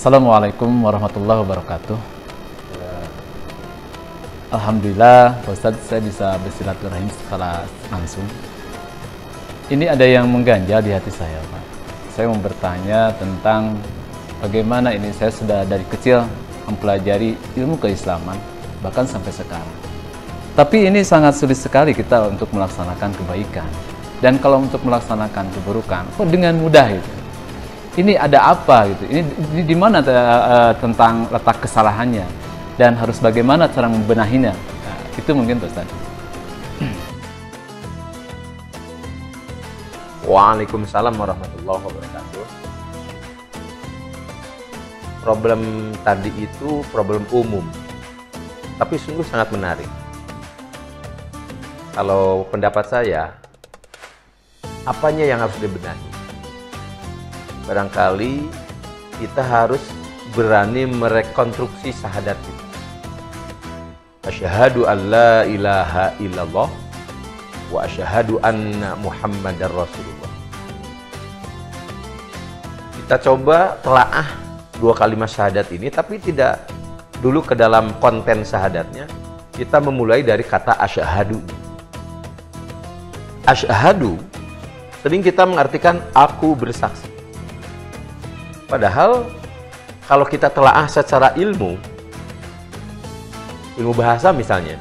Assalamualaikum warahmatullahi wabarakatuh. Alhamdulillah, Pak Ustadz, saya bisa bersilaturahim secara langsung. Ini ada yang mengganjal di hati saya, Pak. Saya mau bertanya tentang bagaimana ini saya sudah dari kecil mempelajari ilmu keislaman, bahkan sampai sekarang. Tapi ini sangat sulit sekali kita untuk melaksanakan kebaikan. Dan kalau untuk melaksanakan keburukan, kok dengan mudah itu? Ini ada apa gitu? Ini di mana tentang letak kesalahannya dan harus bagaimana cara membenahinya? Nah, itu mungkin Ustaz. Waalaikumsalam warahmatullahi wabarakatuh. Problem tadi itu problem umum, tapi sungguh sangat menarik. Kalau pendapat saya, apanya yang harus dibenahi? Barangkali kita harus berani merekonstruksi syahadat kita. Asyhadu an la ilaha illallah wa asyhadu anna Muhammadar Rasulullah. Kita coba telaah dua kalimat syahadat ini, tapi tidak dulu ke dalam konten syahadatnya. Kita memulai dari kata asyhadu. Asyhadu sering kita mengartikan aku bersaksi. Padahal kalau kita telaah secara ilmu bahasa misalnya,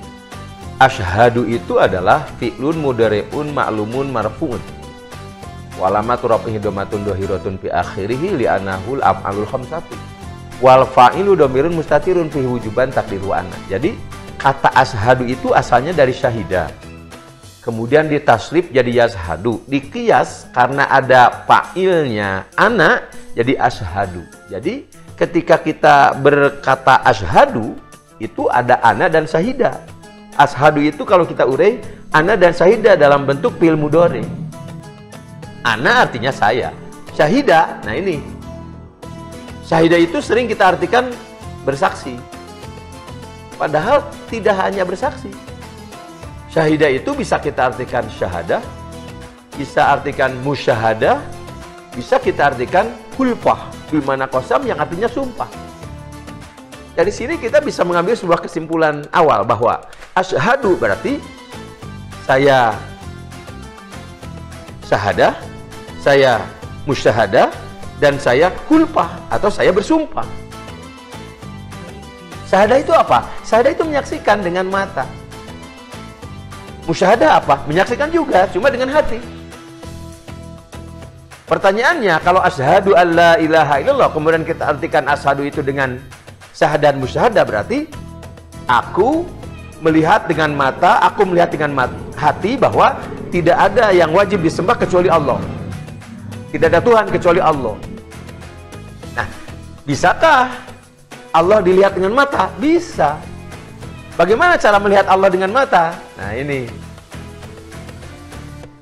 asyhadu itu adalah fi'lun mudhari'un ma'lumun marfu'un. Walamatu rafihi dhammatun dhahiratun fi akhirih li'annahu al-af'alul khamsatu. Wal fa'ilu dhamirun mustatirun fi wujuban taqdiru anna. Jadi kata asyhadu itu asalnya dari syahida. Kemudian ditasrif jadi yashhadu, diqiyas karena ada fa'ilnya ana jadi asyhadu. Jadi ketika kita berkata asyhadu itu ada ana dan syahida. Asyhadu itu kalau kita urai ana dan syahida dalam bentuk fi'il mudhari. Ana artinya saya, syahida. Nah ini syahida itu sering kita artikan bersaksi. Padahal tidak hanya bersaksi. Syahidah itu bisa kita artikan syahadah, bisa artikan musyahadah, bisa kita artikan hulfah, bimana qasam yang artinya sumpah. Dari sini kita bisa mengambil sebuah kesimpulan awal bahwa asyhadu berarti saya syahadah, saya musyahadah, dan saya hulfah atau saya bersumpah. Syahadah itu apa? Syahadah itu menyaksikan dengan mata. Musyahadah apa? Menyaksikan juga, cuma dengan hati. Pertanyaannya, kalau asyhadu an la ilaha illallah, kemudian kita artikan asyhadu itu dengan syahadah musyahadah, berarti aku melihat dengan mata, aku melihat dengan hati bahwa tidak ada yang wajib disembah kecuali Allah. Tidak ada Tuhan kecuali Allah. Nah, bisakah Allah dilihat dengan mata? Bisa. Bagaimana cara melihat Allah dengan mata? Nah ini,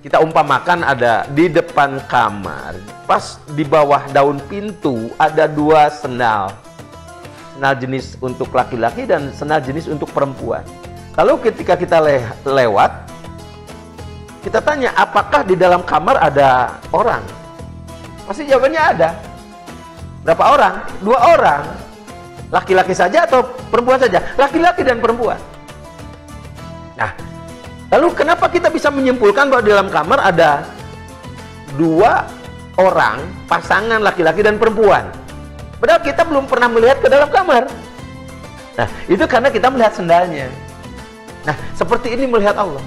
kita umpamakan ada di depan kamar, pas di bawah daun pintu ada dua sendal. Sendal jenis untuk laki-laki dan sendal jenis untuk perempuan. Lalu ketika kita lewat, kita tanya apakah di dalam kamar ada orang? Pasti jawabannya ada. Berapa orang? Dua orang. Laki-laki saja atau perempuan saja? Laki-laki dan perempuan. Nah, lalu kenapa kita bisa menyimpulkan bahwa di dalam kamar ada dua orang, pasangan laki-laki dan perempuan? Padahal kita belum pernah melihat ke dalam kamar. Nah, itu karena kita melihat sendalnya. Nah, seperti ini melihat Allah.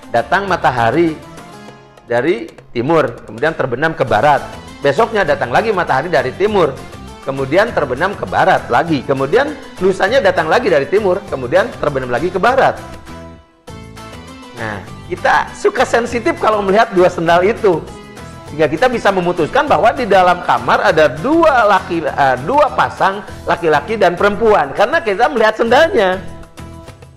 Datang matahari dari timur, kemudian terbenam ke barat. Besoknya datang lagi matahari dari timur, kemudian terbenam ke barat lagi, kemudian lusanya datang lagi dari timur, kemudian terbenam lagi ke barat. Nah, kita suka sensitif kalau melihat dua sendal itu, sehingga kita bisa memutuskan bahwa di dalam kamar ada dua pasang laki-laki dan perempuan, karena kita melihat sendalnya,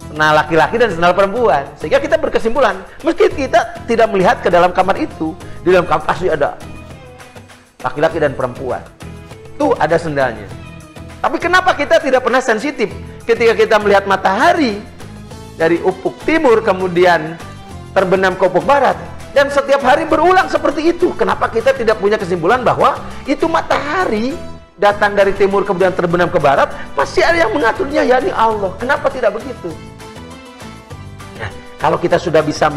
sendal laki-laki dan sendal perempuan, sehingga kita berkesimpulan, meski kita tidak melihat ke dalam kamar itu, di dalam kamar pasti ada laki-laki dan perempuan. Tuh ada sendalnya. Tapi kenapa kita tidak pernah sensitif ketika kita melihat matahari dari ufuk timur kemudian terbenam ke ufuk barat? Dan setiap hari berulang seperti itu. Kenapa kita tidak punya kesimpulan bahwa itu matahari datang dari timur kemudian terbenam ke barat, pasti ada yang mengaturnya, yakni Allah. Kenapa tidak begitu? Nah, kalau kita sudah bisa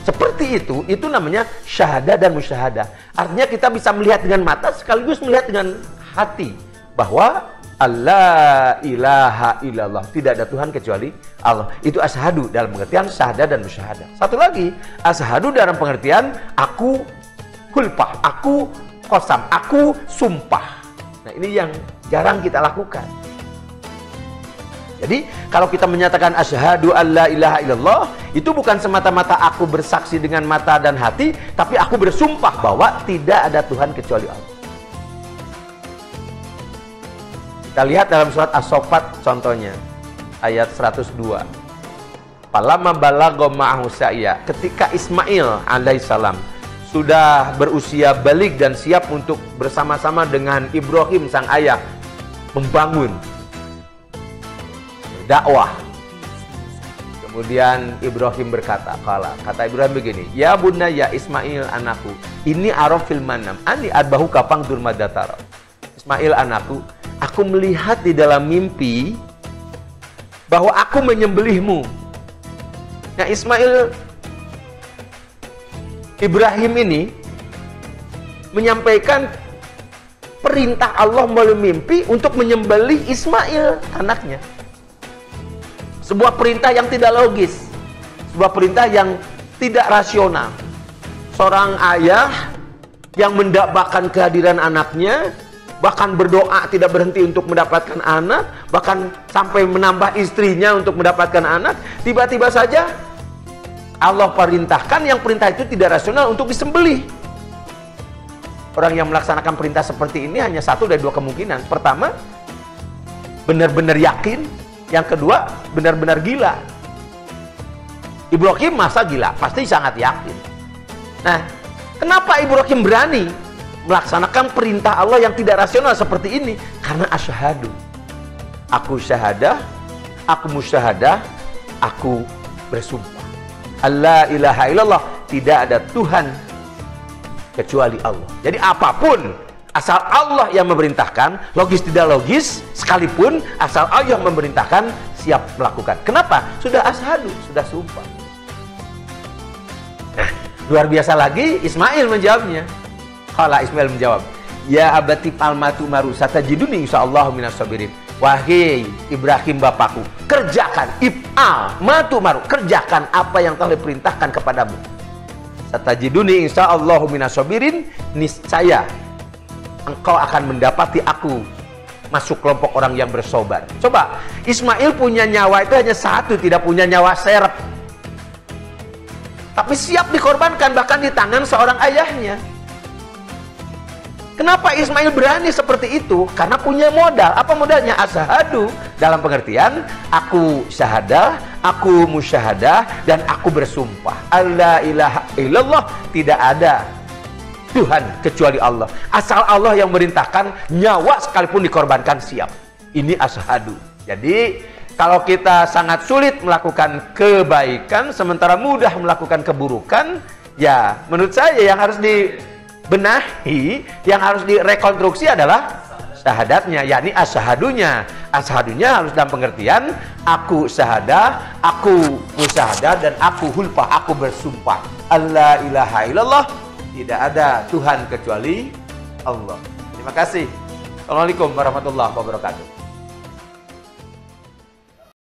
seperti itu namanya syahadah dan musyahadah. Artinya kita bisa melihat dengan mata sekaligus melihat dengan hati bahwa Allah ilaha illallah, tidak ada Tuhan kecuali Allah. Itu asyhadu dalam pengertian syahadah dan musyahadah. Satu lagi, asyhadu dalam pengertian aku hulpah, aku qasam, aku sumpah. Nah, ini yang jarang kita lakukan. Jadi kalau kita menyatakan asyhadu alla ilaha illallah, itu bukan semata-mata aku bersaksi dengan mata dan hati, tapi aku bersumpah bahwa tidak ada Tuhan kecuali Allah. Kita lihat dalam surat As-Saffat contohnya, ayat 102. Falamma balagha ma'ahu sa'ya, ketika Ismail alaihissalam sudah berusia balik dan siap untuk bersama-sama dengan Ibrahim sang ayah membangun dakwah. Kemudian Ibrahim berkata, kata Ibrahim begini, ya bunayya Ismail anakku, ini araf fil manam ani adbahu kapang durmadatara. Ismail anakku, aku melihat di dalam mimpi bahwa aku menyembelihmu. Nah, Ibrahim ini menyampaikan perintah Allah melalui mimpi untuk menyembelih Ismail anaknya. Sebuah perintah yang tidak logis, sebuah perintah yang tidak rasional. Seorang ayah yang mendapatkan kehadiran anaknya, bahkan berdoa tidak berhenti untuk mendapatkan anak, bahkan sampai menambah istrinya untuk mendapatkan anak, tiba-tiba saja Allah perintahkan yang perintah itu tidak rasional untuk disembelih. Orang yang melaksanakan perintah seperti ini hanya satu dari dua kemungkinan. Pertama, benar-benar yakin. Yang kedua, benar-benar gila. Ibrahim masa gila? Pasti sangat yakin. Nah, kenapa Ibrahim berani melaksanakan perintah Allah yang tidak rasional seperti ini? Karena asyhadu, aku syahadah, aku musyahadah, aku bersumpah Allah ilaha illallah, tidak ada Tuhan kecuali Allah. Jadi apapun asal Allah yang memerintahkan, logis tidak logis sekalipun, asal Allah yang memerintahkan, siap melakukan. Kenapa? Sudah asyhadu, sudah sumpah. Nah, luar biasa lagi Ismail menjawabnya. Kala Ismail menjawab, ya abati palmatu maru satajiduni insyaallah minas sabirin. Wahai Ibrahim bapakku, kerjakan if'al matu maru, kerjakan apa yang telah diperintahkan kepadamu. Satajiduni insyaallah minas sabirin, niscaya engkau akan mendapati aku masuk kelompok orang yang bersabar. Coba, Ismail punya nyawa itu hanya satu, tidak punya nyawa serep, tapi siap dikorbankan bahkan di tangan seorang ayahnya. Kenapa Ismail berani seperti itu? Karena punya modal. Apa modalnya? Asyhadu dalam pengertian aku syahadah, aku musyahadah, dan aku bersumpah alla ilaha illallah, tidak ada Tuhan kecuali Allah. Asal Allah yang merintahkan, nyawa sekalipun dikorbankan siap. Ini asyhadu. Jadi kalau kita sangat sulit melakukan kebaikan sementara mudah melakukan keburukan, ya menurut saya yang harus dibenahi, yang harus direkonstruksi adalah syahadatnya, yakni asyhadunya. Asyhadunya harus dalam pengertian aku syahadah, aku musyahadah, dan aku hulpah, aku bersumpah alla ilaha illallah, tidak ada Tuhan kecuali Allah. Terima kasih. Assalamualaikum warahmatullahi wabarakatuh.